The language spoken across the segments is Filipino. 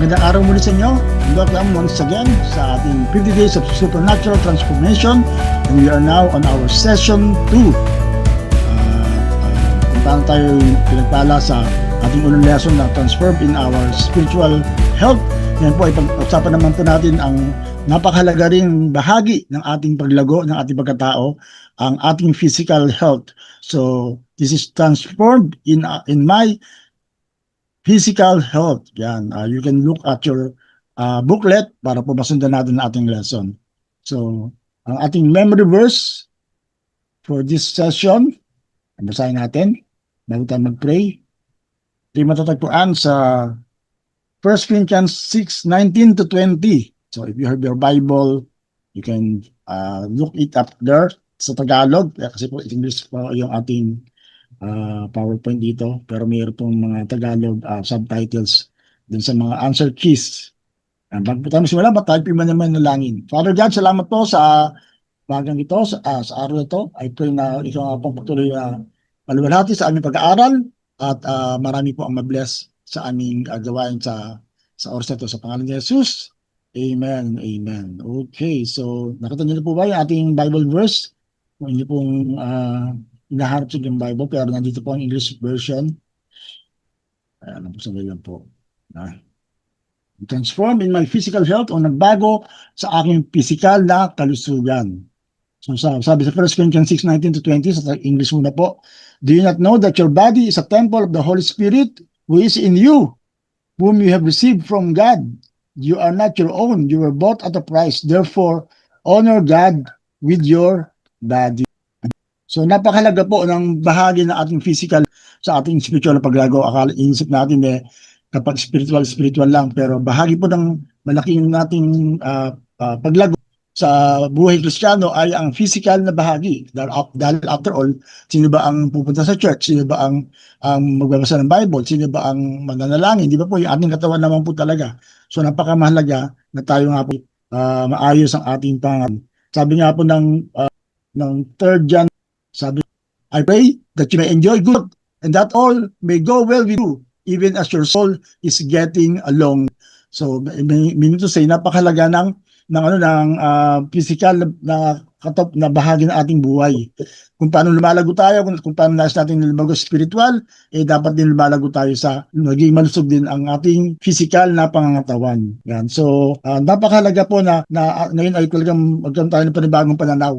Magandang araw muli sa inyo. Welcome once again sa ating 50 Days of Supernatural Transformation, and we are now on our session 2. Kung paano tayo pinagpala sa ating unang lesson na transform in our spiritual health. Yan po ay pag-usapan naman po natin ang napakahalaga ring bahagi ng ating paglago, ng ating pagkatao, ang ating physical health. So this is transformed in my physical health. Yan. You can look at your booklet para po masundan natin ang ating lesson. So, ang ating memory verse for this session, basahin natin bago tayo mag-pray. Ito matatagpuan sa 1 Corinthians 6:19 to 20. So, if you have your Bible, you can look it up there sa Tagalog. Kasi po, English po yung ating PowerPoint dito, pero mayroon pong mga Tagalog subtitles dun sa mga answer keys. Bago po tayo masimula, tayo naman nalangin. Father God, salamat po sa bagang ito, sa araw na ito. I pray na ikaw nga pong patuloy maluwalhati sa aming pag-aaral at marami po ang mabless sa aming gawain sa oras na ito. Sa pangalan ni Jesus, Amen. Amen. Okay, so nakita niyo na po ba yung ating Bible verse? Kung hindi pong hinaharap sa yung Bible, pero nandito po ang English version. Ayan, sandali lang po. Transform in my physical health o nagbago sa aking physical na kalusugan. So sabi sa 1 Corinthians 6:19 to 20, sa English muna po, do you not know that your body is a temple of the Holy Spirit who is in you, whom you have received from God? You are not your own, you were bought at a price. Therefore, honor God with your body. So napakahalaga po ng bahagi ng ating physical sa ating spiritual na paglago. Akala inisip natin kapag spiritual lang, pero bahagi po ng malaking nating paglago sa buhay Kristiyano ay ang physical na bahagi. Dahil after all, sino ba ang pupunta sa church? Sino ba ang magbabasa ng Bible? Sino ba ang mananalangin? Di ba po, yung ating katawan naman po talaga. So napakamahalaga na tayo nga po maayos ang ating pangalan. Sabi nga po ng 3 John, sabi, I pray that you may enjoy good and that all may go well with you, even as your soul is getting along. So, meaning to say, napakahalaga ng physical na bahagi ng ating buhay. Kung paano lumalago tayo, kung paano nais natin lumago spiritual, dapat din lumalago tayo sa naging malusog din ang ating physical na pangangatawan. Yan. So, napakahalaga po na ngayon ay talagang magkaroon tayo ng panibagong pananaw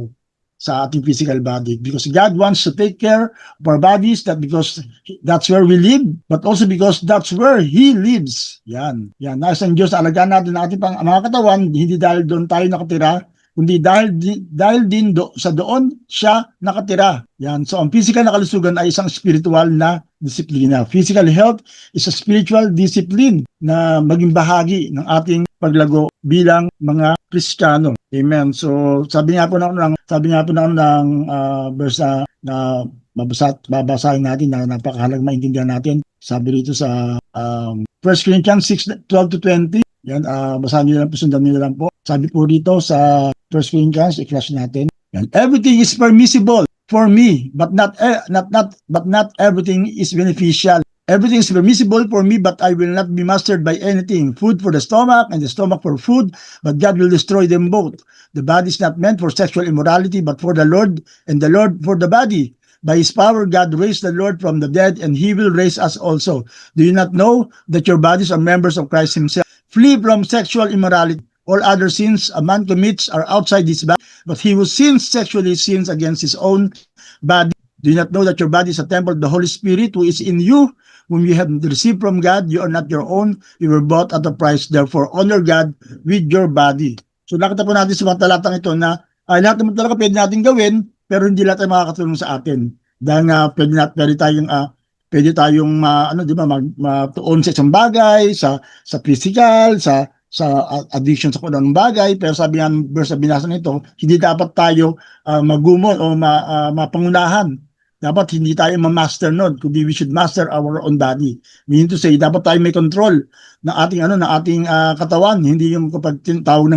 sa ating physical body, because God wants to take care of our bodies, that because that's where we live, but also because that's where He lives. Yan. Nasa Diyos, alagaan natin ang ating mga katawan, hindi dahil doon tayo nakatira, kundi dahil din sa doon siya nakatira. Yan. So ang physical na kalusugan ay isang spiritual na disiplina. Physical health is a spiritual discipline na maging bahagi ng ating paglago bilang mga Kristiyano. Amen. So sabi nga po ng verse na babasahin natin na napakahalagang maintindihan natin. Sabi rito sa 1 Corinthians 6:12 to 20. Yan, basahin niyo lang po, sundan niyo lang po. Sabi po rito sa 1 Corinthians, i-flash natin. Yan, everything is permissible for me, but not everything is beneficial. Everything is permissible for me, but I will not be mastered by anything. Food for the stomach and the stomach for food, but God will destroy them both. The body is not meant for sexual immorality, but for the Lord, and the Lord for the body. By His power, God raised the Lord from the dead, and He will raise us also. Do you not know that your bodies are members of Christ Himself? Flee from sexual immorality. All other sins a man commits are outside his body, but he who sins sexually sins against his own body. Do you not know that your body is a temple of the Holy Spirit who is in you, whom you have received from God? You are not your own, you were bought at a price. Therefore, honor God with your body. So nakita po natin sa mga talatang ito na lahat naman talaga pwede natin gawin, pero hindi lahat ay makakatulong sa atin. Dahil nga pwede tayong matuon sa isang bagay, sa physical, sa addiction sa kung anong bagay, pero sabi nga verse na binasa nito, hindi dapat tayo magumon o mapangunahan. Dapat hindi tayo ma-master nun, kundi we should master our own body. Meaning to say, dapat tayo may control ng ating katawan. Hindi yung kapag tinatawag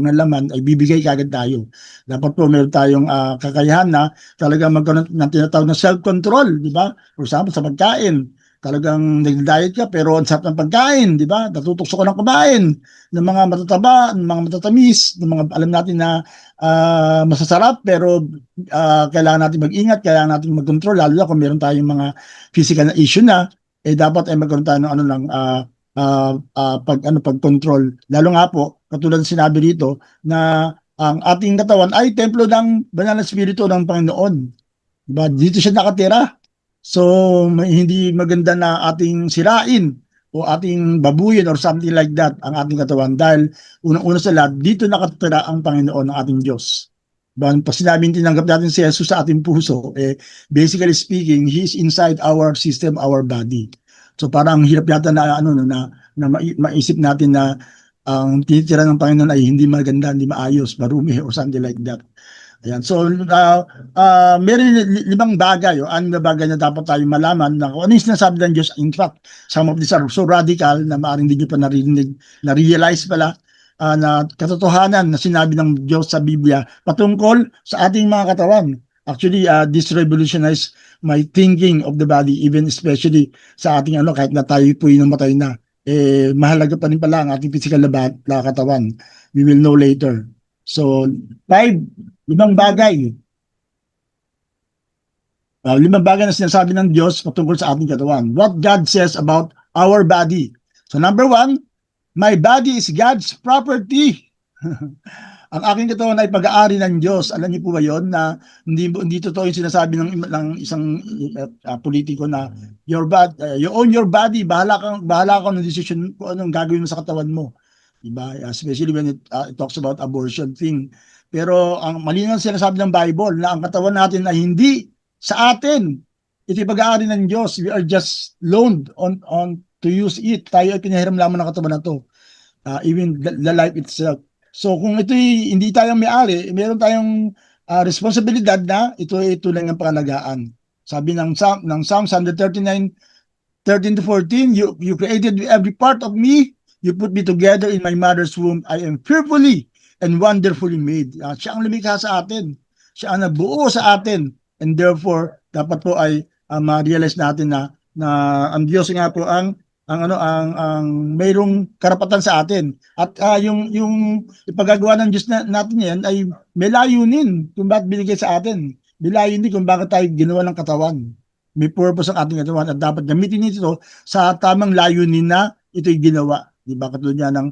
ng laman ay bibigay kagad tayo. Dapat po meron tayong kakayahan na talaga magkaroon ng tinatawag na self-control, di ba? For example, sa pagkain. talagang nag-diet ka pero ang sarap ng pagkain, di ba? Natutokso ka ng kumain ng mga matataba, ng mga matatamis, ng mga alam natin na masasarap pero kailangan natin mag-ingat, kailangan natin mag-control lalo na kung meron tayong mga physical na issue na dapat ay magkaroon tayo ng ano lang pag-control. Lalo nga po, katulad ng sinabi dito na ang ating katawan ay templo ng banal na spirito ng Panginoon. Diba? Dito siya nakatira. So, hindi maganda na ating sirain o ating babuyin or something like that ang ating katawan dahil unang-una sa lahat, dito nakatira ang Panginoon ng ating Diyos. Pag sinabing tinanggap natin si Jesus sa ating puso, basically speaking, He is inside our system, our body. So parang hirap yata na maisip natin na ang tinitira ng Panginoon ay hindi maganda, hindi maayos, marumi or something like that. Ayan. So, meron 5 bagay o 6 na bagay na dapat tayo malaman na kung ano yung sinasabi ng Diyos. In fact, some of these are so radical na maaaring hindi nyo pa narinig, na-realize pala na katotohanan na sinabi ng Diyos sa Biblia patungkol sa ating mga katawan. Actually, this revolutionized my thinking of the body, even especially sa ating kahit na tayo po yung namatay na. Mahalaga pa rin pala ang ating physical na katawan. We will know later. So, 5 bagay. 5 bagay na sinasabi ng Diyos patungkol sa ating katawan. What God says about our body. So, number 1, my body is God's property. Ang aking katawan ay pag-aari ng Diyos. Alam niyo po ba yon na hindi totoo yung sinasabi ng isang politiko na you own your body, bahala ka ng decision kung anong gagawin mo sa katawan mo. Diba? Especially when it talks about abortion thing. Pero ang malinaw sinasabi ng Bible na ang katawan natin ay hindi sa atin. Ito'y pag-aari ng Diyos. We are just loaned on to use it. Tayo ay pinahiram lamang ng katawan na to. Even the life itself. So kung ito'y hindi tayong may-ari, meron tayong responsibilidad na ito lang ang pangalagaan. Sabi ng Psalms 139, 13-14, you created every part of me. You put me together in my mother's womb. I am fearfully and wonderfully made. Siya ang lumikha sa atin. Siya ang nabuo sa atin. And therefore, dapat po ay ma-realize natin na ang Diyos nga po ang mayroong karapatan sa atin. At yung ipagagawa ng Diyos natin yan ay may layunin kung bakit binigay sa atin. May layunin kung bakit tayo ginawa ng katawan. May purpose ang ating katawan at dapat gamitin ito sa tamang layunin na ito'y ginawa. Diba? Katulad niya ng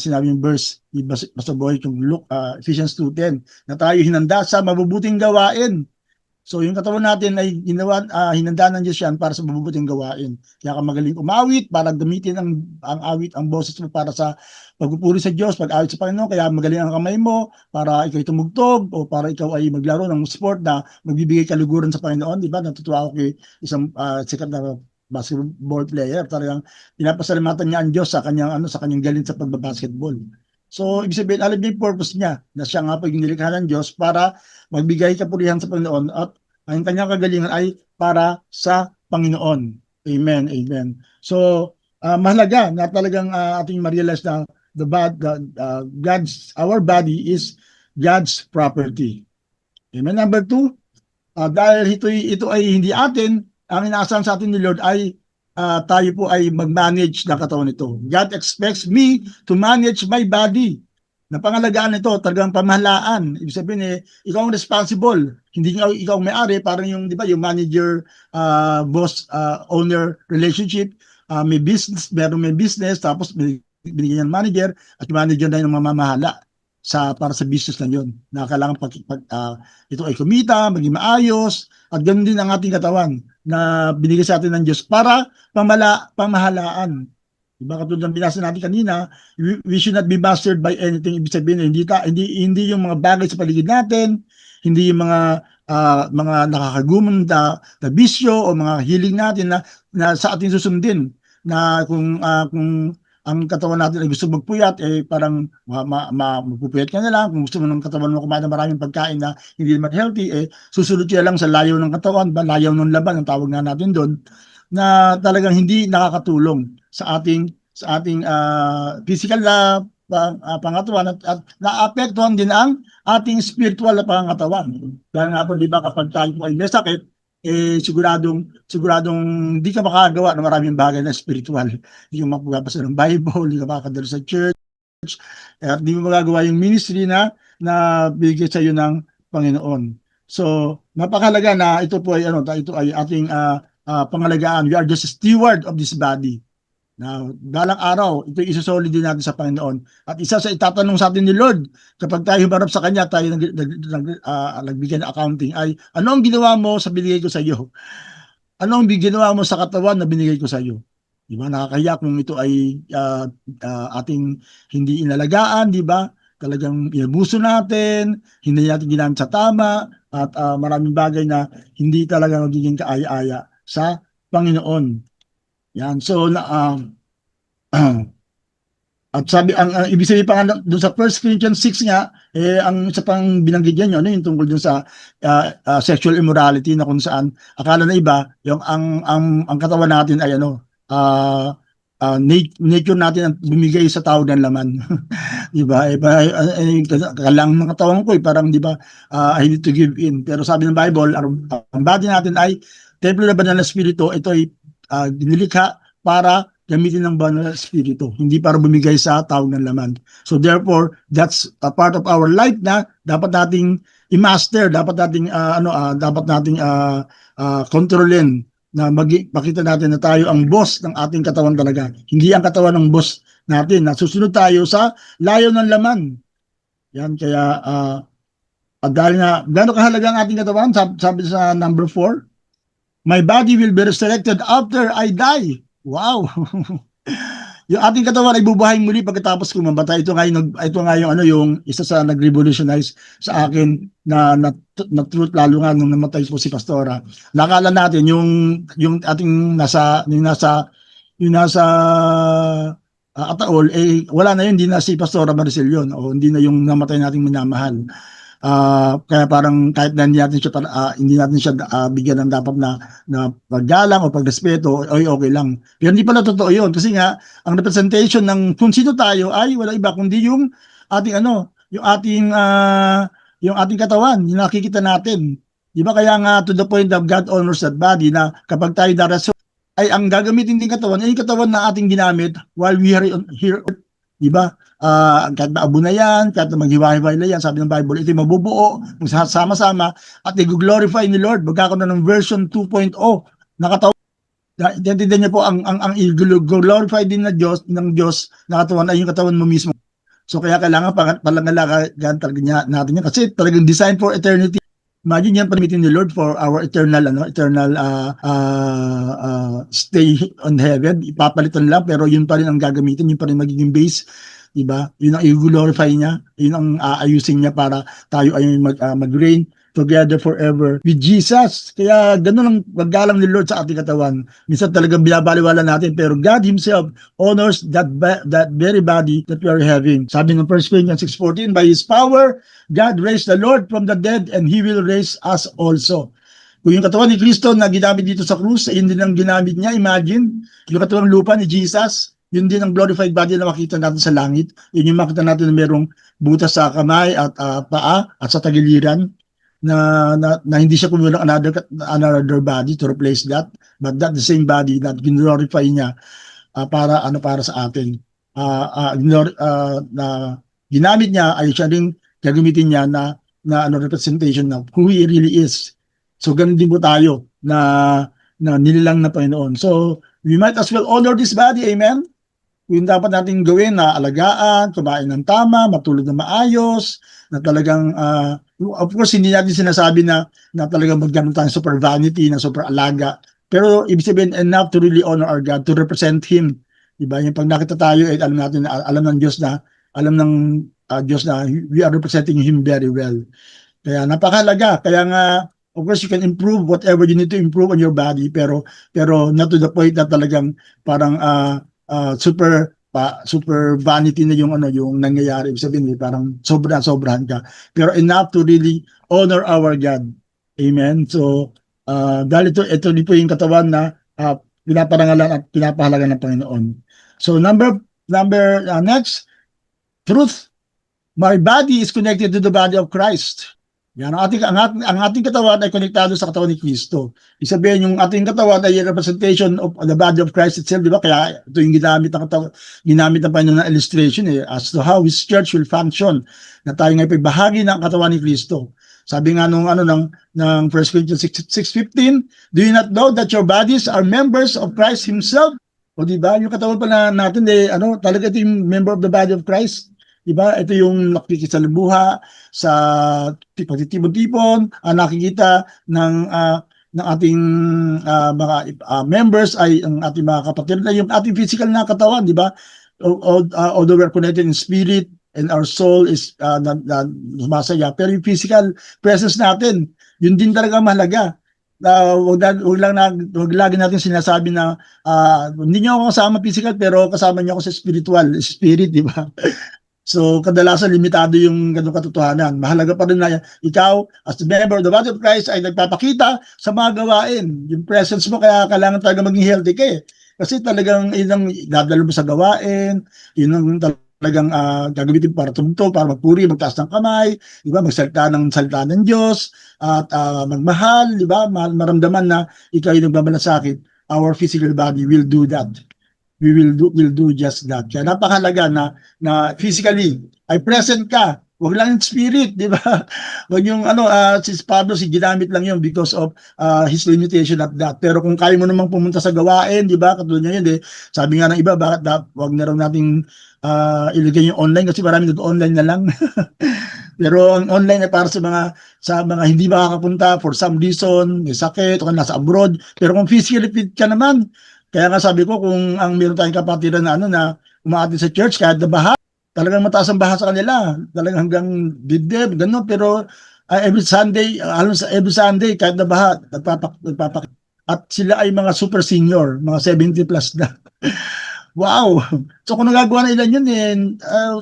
sinabi yung verse ni Pastor Boy yung Ephesians 2:10 na tayo hinanda sa mabubuting gawain. So yung katawan natin ay hinanda ng Diyos yan para sa mabubuting gawain. Kaya ka magaling umawit para gamitin ang awit, ang boses mo para sa pagpupuri sa Diyos, pag-awit sa Panginoon. Kaya magaling ang kamay mo para ikaw tumugtog o para ikaw ay maglaro ng sport na magbibigay kaluguran sa Panginoon. Diba? Natutuwa ako kay isang sikat na basketball player. Talagang pinapasalamatan niya ang Diyos sa kanyang galing sa pagbabasketball. So, ibig sabihin, alam niya yung purpose niya na siya nga po yung nilikha ng Diyos para magbigay kapurihan sa Panginoon at ang kanyang kagalingan ay para sa Panginoon. Amen, amen. So, mahalaga na talagang ating ma-realize na our body is God's property. Amen. Number 2, dahil ito ay hindi atin, ang inaasahan sa atin ni Lord ay tayo po ay mag-manage ng katawan nito. God expects me to manage my body. Napangalagaan ito, talagang pamahalaan. Ibig sabihin ikaw ang responsible. Hindi ikaw may-ari, parang yung, di ba, yung manager, boss, owner relationship. May business, may business, tapos binigyan ng manager, at yung manager na yung mamamahala para sa business na yun. Na kailangan ito ay kumita, maging maayos, at ganoon din ang ating katawan na binigay sa atin ng Diyos para pamahalaan. Diba katulad ng binasa natin kanina, we should not be mastered by anything. Ibig sabihin, hindi yung mga bagay sa paligid natin, hindi yung mga nakakagumong na bisyo o mga hiling natin na sa ating susundin na kung ang katawan natin ay gusto magpuyat, parang magpupuyat ka na lang. Kung gusto mo ng katawan mo kumain ng maraming pagkain na hindi naman healthy, susunod ka lang sa layaw ng katawan, layaw ng laban, ang tawag nga natin doon, na talagang hindi nakakatulong sa ating physical na pangatawan at naapektuhan din ang ating spiritual na pangatawan. Kaya nga po, di ba, kapag tayo ay may sakit, siguradong hindi ka makagawa ng maraming bagay na spiritual. Hindi ka magbabasa ng Bible, hindi ka makakadalo sa church, at hindi mo magagawa yung ministry na bigay sa iyo ng Panginoon. So, napakahalaga na ito po ay ito ay ating pangalagaan. We are just a steward of this body. Na balang araw, ito isasolid din natin sa Panginoon. At isa sa itatanong sa atin ni Lord, kapag tayo humarap sa Kanya, tayo nagbigay ng accounting, ay ano ang ginawa mo sa binigay ko sa iyo? Ano ang ginawa mo sa katawan na binigay ko sa iyo? Di ba? Nakakahiya kung ito ay ating hindi inalagaan, di ba? Talagang inabuso natin, hindi natin ginamit sa tama, at maraming bagay na hindi talaga magiging kaaya-aya sa Panginoon. Yan. So, at sabi, ang ibig sabihin pa nga doon sa 1 Corinthians 6 nga, ang isa pang binanggit niya, yung tungkol doon sa sexual immorality na kung saan, akala na iba, yung ang katawan natin ay nature natin ang bumigay sa tao ng laman. Di ba? Kalang ng katawan ko, parang di ba, I need to give in. Pero sabi ng Bible, ang body natin ay templo na banal na spirito, ito ay dinilikha para gamitin ng banal na spirito, hindi para bumigay sa tao ng laman. So therefore, that's a part of our life na dapat nating i-master, dapat nating kontrolin, na makita natin na tayo ang boss ng ating katawan talaga. Hindi ang katawan ng boss natin. Nasusunod tayo sa layo ng laman. Yan, kaya dahil nga, gano'ng kahalaga ang ating katawan, sabi sa number 4, my body will be resurrected after I die. Wow! Yung ating katawan ay bubuhayin muli pagkatapos kumamatay. Ito nga yung isa sa nag-revolutionize sa akin na truth, lalo nga nung namatay po si Pastora. Nakala natin yung ating nasa Ataol, wala na yun, hindi na si Pastora Maricel yun, o hindi na yung namatay nating minamahal. Kaya parang kahit na hindi natin siya bigyan ng dapat na paggalang o pagrespeto, ay okay lang. Pero hindi pala totoo yun, kasi nga ang representation ng kung sino tayo ay wala iba kundi yung ating yung ating katawan, yung nakikita natin. Di ba, kaya nga to the point of God honors that body, na kapag tayo daraso ay ang gagamitin din katawan ay yung katawan na ating ginamit while we are here, di ba? Kahit na abo na yan, kahit na maghiwa-hiwalay yan, sabi ng Bible, ito'y mabubuo, magsasama-sama, at i-glorify ni Lord. Magkakaroon na ng version 2.0 na katawan. Intindihan niyo po, ang i-glorify din ng Diyos na katawan ay yung katawan mo mismo. So kaya kailangan pangalagaan talaga natin yan, kasi talagang design for eternity. Imagine yan, permitting the Lord for our eternal stay on heaven. Ipapalitan lang, pero yun pa rin ang gagamitin, yun pa rin magiging base. Diba? Yun ang i-glorify niya, yun ang aayusin niya para tayo ay mag-reign together forever with Jesus. Kaya ganun ang paggalang ni Lord sa ating katawan. Minsan talagang binabaliwala natin, pero God Himself honors that very body that we are having. Sabi ng 1 Corinthians 6:14, by His power, God raised the Lord from the dead, and He will raise us also. Kung yung katawan ni Kristo na ginamit dito sa krus, yun din ang ginamit niya. Imagine, yung katawang lupa ni Jesus, yun din ang glorified body na makita natin sa langit. Yun yung makita natin na merong butas sa kamay at paa at sa tagiliran, na hindi siya kumulang another body to replace that, but that the same body that glorify niya para sa atin. Na ginamit niya ay siya rin gagamitin niya na representation of who He really is. So ganun din po tayo na nililang na Panginoon. So we might as well honor this body, amen? Yung dapat natin gawin na alagaan, kumain ng tama, matulog na maayos, na talagang, of course, hindi natin sinasabi na talagang magganong tayo super vanity, na super alaga. Pero ibig sabihin, enough to really honor our God, to represent Him. Diba? Yung pag nakita tayo, alam natin, alam ng Diyos na we are representing Him very well. Kaya napakahalaga. Kaya nga, of course, you can improve whatever you need to improve on your body, pero not to the point na talagang parang super vanity na yung nangyayari. Ibig sabihin, parang sobrahan ka. Pero enough to really honor our God. Amen. So dahil ito din po yung katawan na pinaparangalan at pinapahalagan ng Panginoon. So next, truth. My body is connected to the body of Christ. Yan, ang ating katawan ay konektado sa katawan ni Kristo. Ibig sabihin, yung ating katawan ay representation of the body of Christ itself, di ba? Kaya ito yung ginamit ng Panginoon na illustration as to how His church will function, na tayo ngayon ay bahagi ng katawan ni Kristo. Sabi nga nung ng 1 Corinthians 6:15, do you not know that your bodies are members of Christ Himself? O di ba? Yung katawan pa natin talaga ito yung member of the body of Christ. Diba? Ito yung nakikisalbuha sa pagtitipon-tipon, nakikita ng ating mga members ay ang ating mga kapatid na yung ating physical na katawan, di ba? Although we're connected in spirit and our soul is sumasaya, pero yung physical presence natin, yun din talaga mahalaga. Wag lagi natin sinasabi na hindi niyo ako kasama physical pero kasama niyo ako sa spiritual, spirit, di ba? So, kadalasan limitado yung ganung katotohanan. Mahalaga pa rin na ikaw, as the member of the body of Christ, ay nagpapakita sa mga gawain. Yung presence mo, kaya kailangan talaga maging healthy ka eh. Kasi talagang yun ang dadalo mo sa gawain, yun ang talagang gagamitin para tumto, para magpuri, magtaas ng kamay, di ba? Magsalita ng Diyos, at magmahal, di ba? Maramdaman na ikaw ay nagmamalasakit. Our physical body will do that. Will do just that. Kaya napakahalaga na physically ay present ka. Wag lang yung spirit, di ba? Wag yung si Pablo ginamit lang yun because of his limitation at that. Pero kung kaya mo namang pumunta sa gawain, di ba? Katulad niya yun, sabi nga ng iba, bakit wag na raw nating ilagay yung online kasi marami nag-online na lang. Pero ang online ay para sa mga hindi makakapunta for some reason, may sakit o nasa abroad. Pero kung physically fit ka naman, kaya nga sabi ko, kung ang meron tayong kapatiran na umaatid sa church, kahit na baha, talagang mataas ang baha sa kanila. Talagang hanggang dibdib, gano'n. Pero every Sunday, halos every Sunday, kahit na baha, nagpapak. At sila ay mga super senior, mga 70 plus na. Wow! So kung nagagawa na ilan yun,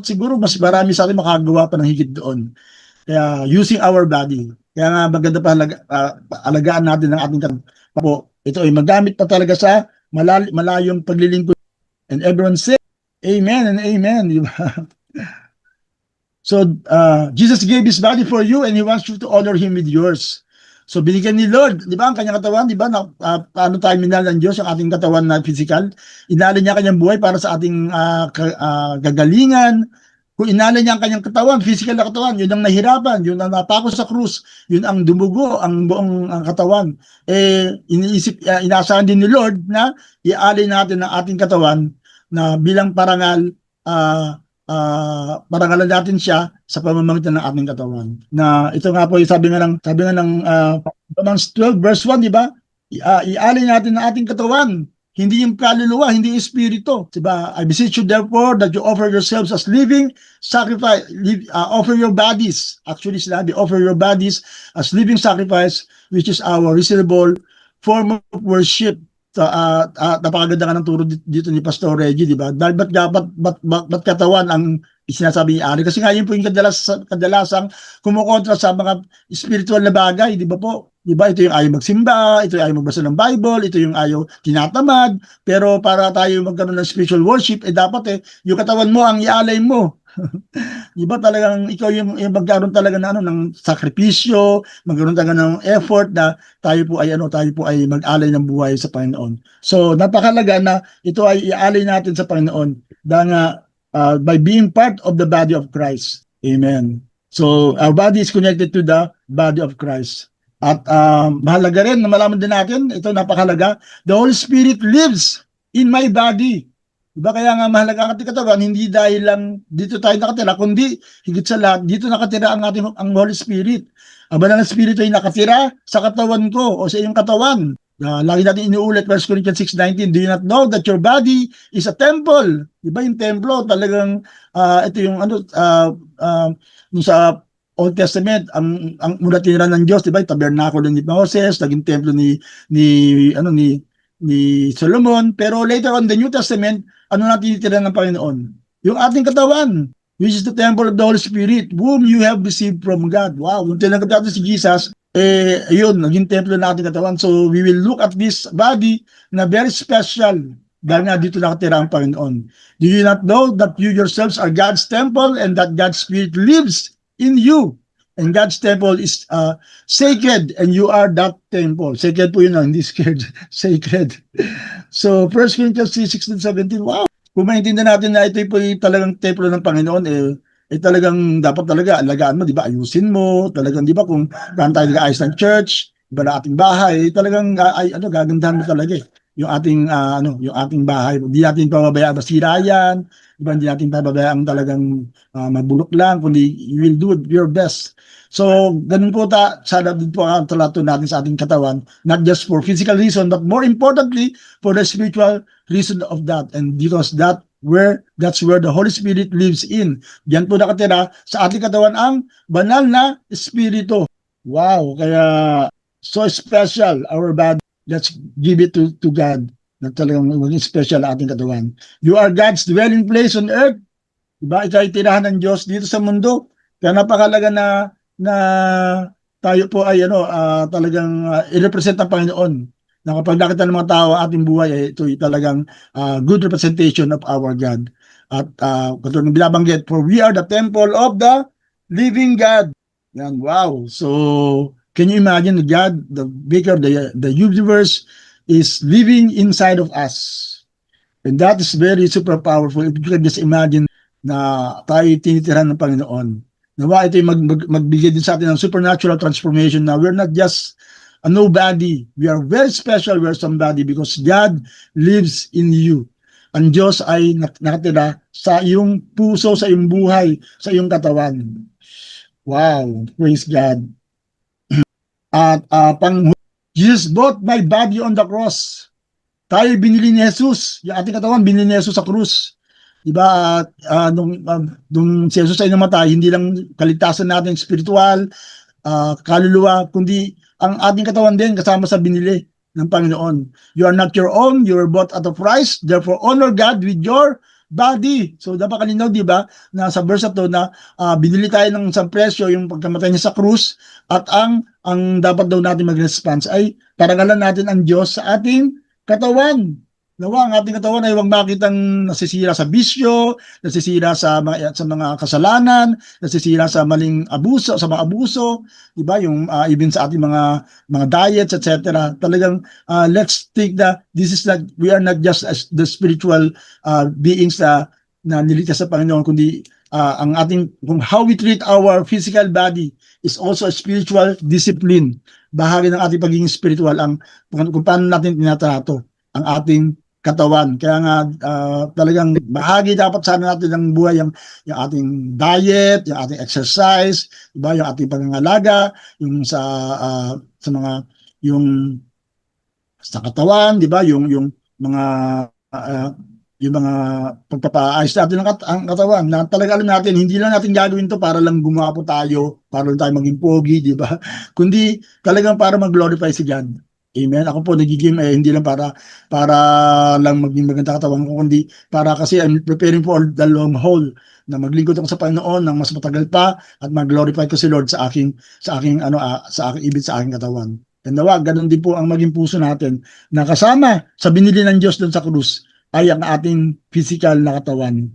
siguro mas marami sa atin makagawa pa ng higit doon. Kaya using our body. Kaya nga maganda pa alagaan natin ang ating po. Ito ay magamit pa talaga sa malayong paglilingkod. And everyone say, Amen and Amen. Di ba? So, Jesus gave His body for you and He wants you to honor Him with yours. So, binigyan ni Lord, di ba, ang kanyang katawan, di ba, paano tayo minahal ng Diyos, ang ating katawan na physical, inalay niya kanyang buhay para sa ating gagalingan. Kung inalay niya ang kanyang katawan, physical na katawan, yun ang nahirapan, yun ang napako sa krus, yun ang dumugo, ang buong katawan. Inaasahan din ni Lord na ialay natin ang ating katawan na bilang parangal, parangalan natin siya sa pamamagitan ng ating katawan. Na ito nga po, sabi nga ng Romans 12 verse 1, di ba? Ialay natin ang ating katawan. Hindi yung kaluluwa, hindi yung espiritu. Diba? I beseech you therefore that you offer yourselves as living sacrifice, offer your bodies. Actually, sinabi, offer your bodies as living sacrifice, which is our reasonable form of worship. Napakaganda nga ng turo dito ni Pastor Reggie, di ba? Dahil ba't katawan ang sinasabi ni Ari? Kasi nga yun po yung kadalasang kumukontra sa mga spiritual na bagay, di ba po? Di ba? Ito yung ayaw magsimba, ito yung ayaw magbasa ng Bible, ito yung ayaw tinatamad, pero para tayo magkaroon ng spiritual worship, dapat yung katawan mo ang ialay mo. Di ba talagang ikaw yung magkaroon talaga ng sakripisyo, magkaroon talaga ng effort na tayo po ay mag-alay ng buhay sa Panginoon. So napakalaga na ito ay ialay natin sa Panginoon dahil by being part of the body of Christ. Amen. So our body is connected to the body of Christ. At mahalaga rin na malaman din natin, ito napakalaga, the Holy Spirit lives in my body. Diba kaya nga mahalaga ang ating katawan, hindi dahil lang dito tayo nakatira, kundi higit sa lahat, dito nakatira ang Holy Spirit. Ang banal na Espiritu ay nakatira sa katawan ko o sa iyong katawan. Lagi natin inuulit, 1 Corinthians 6:19, do you not know that your body is a temple? Diba yung templo, talagang ito yung sa Old Testament, ang mula tinira ng Diyos, diba, yung tabernakulo ni Moses, naging templo ni Solomon, pero later on the New Testament, ano na tinitira ng Panginoon? Yung ating katawan, which is the temple of the Holy Spirit, whom you have received from God. Wow, kung tinanggap natin si Jesus, yun, naging templo na ating katawan. So, we will look at this body na very special, dahil nga dito nakatira ang Panginoon. Do you not know that you yourselves are God's temple and that God's Spirit lives in you? And God's temple is sacred, and you are that temple. Sacred po yun, hindi scared. Sacred. So, 1 Corinthians 3:16-17, wow! Kung maintindihan natin na ito po talagang templo ng Panginoon, talagang dapat talaga alagaan mo, di ba? Ayusin mo, talagang, di ba, kung gaano tayo nag-aayos ng church, iba na ating bahay, talagang gagandahan mo talaga yung ating yung ating bahay. Hindi natin pababayaan masira yan, diba? Hindi natin pababayaan talagang mabulok lang, kundi you will do your best. So, ganun po sana din po ang talato natin sa ating katawan, not just for physical reason, but more importantly, for the spiritual reason of that. And because that's where the Holy Spirit lives in. Diyan po nakatira sa ating katawan ang banal na Espiritu. Wow, kaya so special our body. Let's give it to God na talagang maging special ang ating katawan. You are God's dwelling place on earth. Diba? Ito ay tirahan ng Diyos dito sa mundo. Kaya napakalaga na tayo po ay talagang i-represent ang Panginoon. Na kapag nakita ng mga tao ating buhay, ito ay talagang good representation of our God. At katulad ng binabanggit, for we are the temple of the living God. Yan, wow. So, can you imagine God, the maker of the universe, is living inside of us? And that is very super powerful. If you can just imagine na tayo tinitirahan ng Panginoon. Nawa ito yung magbigay din sa atin ng supernatural transformation na we're not just a nobody. We are very special. We are somebody because God lives in you. Ang Diyos ay nakatira sa iyong puso, sa iyong buhay, sa iyong katawan. Wow, praise God. At Jesus bought my body on the cross. Tayo binili ni Jesus. Yung ating katawan, binili ni Jesus sa krus. Diba? Nung si Jesus ay namatay, hindi lang kaligtasan natin spiritual, kaluluwa, kundi ang ating katawan din kasama sa binili ng Panginoon. You are not your own, you were bought at a price, therefore honor God with your body. So dapat kalinaw, di ba, na sa verse to na binili tayo ng isang presyo, yung pagkamatay niya sa krus, at ang dapat daw natin mag-response ay parangalan natin ang Diyos sa ating katawan. Nawa ang ating katawan ay huwag makitang nasisira sa bisyo, nasisira sa mga kasalanan, nasisira sa maling abuso, sa mga abuso, di ba? Yung even sa ating mga diets, etc. Talagang let's think that we are not just as the spiritual beings na niligtas sa Panginoon, kundi ang ating kung how we treat our physical body is also a spiritual discipline. Bahagi ng ating pagiging spiritual ang kung paano natin tinatrato ang ating katawan. Kaya nga talagang bahagi dapat sana natin ng buhay yung ating diet, yung ating exercise, diba? Yung ating pangangalaga, yung sa mga yung sa katawan, di ba? Yung mga yung mga pagpapaayos natin ang katawan na talaga alam natin, hindi lang natin gagawin to para lang gumapo tayo, para lang tayo maging pogi, di ba? Kundi talagang para mag-glorify si God. Amen. Ako po nagiging hindi lang para lang maging maganda katawan ko, kundi para kasi I'm preparing for the long haul na maglingkod ako sa Panginoon ng mas matagal pa at mag-glorify ko si Lord sa aking ibig sa aking katawan. And nawa, ganun din po ang maging puso natin na kasama sa binili ng Diyos doon sa krus ay ang ating physical na katawan.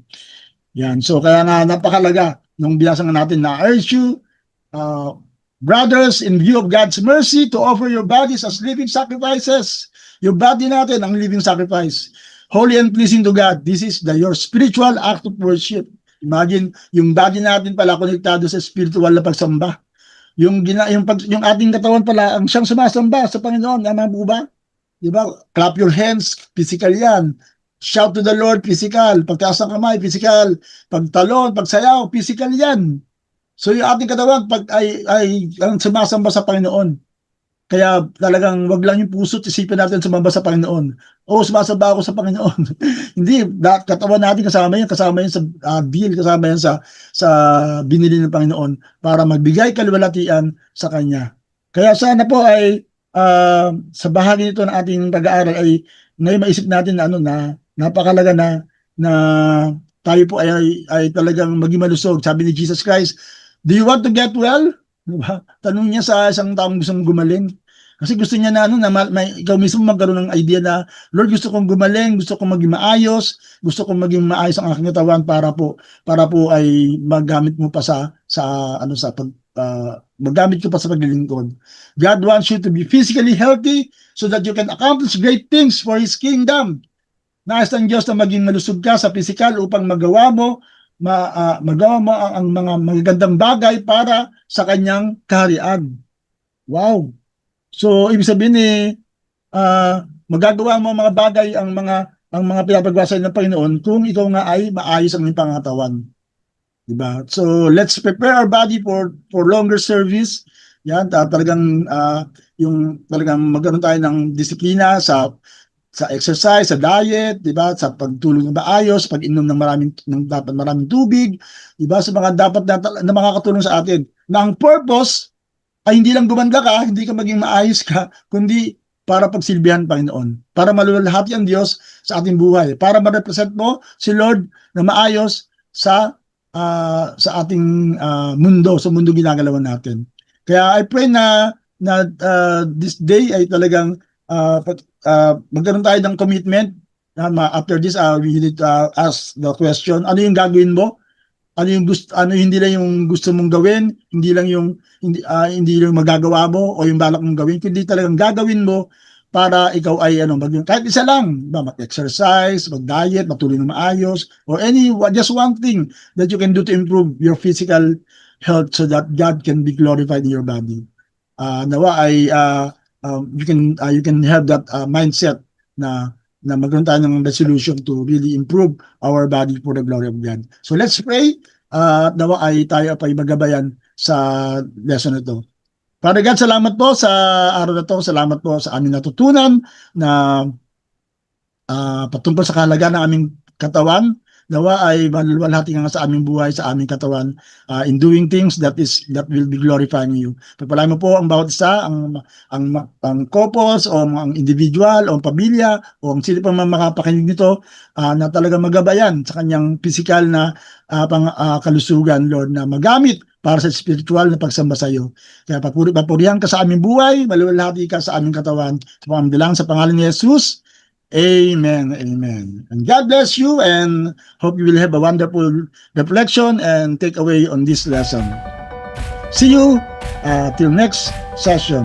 Yan. So kaya nga napakalaga nung binasa natin na I urge you, brothers, in view of God's mercy, to offer your bodies as living sacrifices. Yung body natin ang living sacrifice. Holy and pleasing to God. This is your spiritual act of worship. Imagine, yung body natin pala konektado sa spiritual na pagsamba. Yung ating katawan pala ang siyang sumasamba sa Panginoon. Tama po ba? Diba? Clap your hands, physical yan. Shout to the Lord, physical. Pagtaas ng kamay, physical. Pagtalon, pagsayaw, physical yan. So yung ating katawan ay sumasamba sa Panginoon. Kaya talagang wag lang yung puso't isipin natin sumamba sa Panginoon. Sumasamba ako sa Panginoon. Hindi, katawan natin kasama yan sa deal, kasama yan sa binili ng Panginoon para magbigay kaluwalhatian sa Kanya. Kaya sana po ay sa bahagi nito ng ating pag-aaral ay ngayon maisip natin na napakalaga na tayo po ay talagang maging malusog. Sabi ni Jesus Christ, do you want to get well? Diba? Tanong niya sa isang taong gustong gumaling. Kasi gusto niya na ikaw mismo magkaroon ng idea na, Lord, gusto kong gumaling, gusto kong maging maayos, gusto kong maging maayos ang aking katawan para po ay magamit mo pa sa magamit ko pa sa paglilingkod. God wants you to be physically healthy so that you can accomplish great things for His kingdom. Nais ng Diyos na maging malusog ka sa physical upang magawa mo ang mga magagandang bagay para sa kanyang kaharian. Wow! So, ibig sabihin magagawa mo ang mga bagay, ang mga pinapagawa sa ng Panginoon kung ikaw nga ay maayos ang iyong pangatawan. Diba? So, let's prepare our body for longer service. Yan, talagang yung talagang magkaroon tayo ng disiplina sa exercise, sa diet, 'di ba? Sa pagtulog ng maayos, pag-inom ng maraming tubig, 'di ba? Sa mga dapat na makakatulong sa atin. Na ang purpose ay hindi lang gumanda ka, hindi ka maging maayos ka, kundi para pagsilbihan Panginoon, para maluwalhati ang Diyos sa ating buhay, para ma-represent mo si Lord na maayos sa ating mundo, sa mundo ginagalawan natin. Kaya I pray na this day ay talagang magkaroon tayo ng commitment. After this, we need to ask the question, ano yung gagawin mo? Hindi lang yung gusto mong gawin, hindi lang magagawa mo o yung balak mong gawin, kundi talagang gagawin mo para ikaw ay kahit isa lang, mag-exercise, mag-diet, matuloy na maayos, or just one thing that you can do to improve your physical health so that God can be glorified in your body. Nawa ay you can have that mindset na magkaroon tayo ng resolution to really improve our body for the glory of God. So let's pray. Nawa ay tayo ay magabayan sa lesson na ito. Father God, salamat po sa araw na ito. Salamat po sa aming natutunan na patungkol sa kahalagaan ng aming katawan. Nawa ay maluwalhati nga sa aming buhay, sa aming katawan, in doing things that will be glorifying you. Pagpalain mo po ang bawat isa, ang couples, o ang individual, o ang pamilya, o ang sino pang makapakinig nito, na talaga magabayan sa kanyang physical na kalusugan, Lord, na magamit para sa spiritual na pagsamba sa iyo. Kaya papurihan ka sa aming buhay, maluwalhati ka sa aming katawan. Sa pamamagitan sa pangalan ni Jesus, Amen. Amen. And God bless you, and hope you will have a wonderful reflection and take away on this lesson. See you till next session.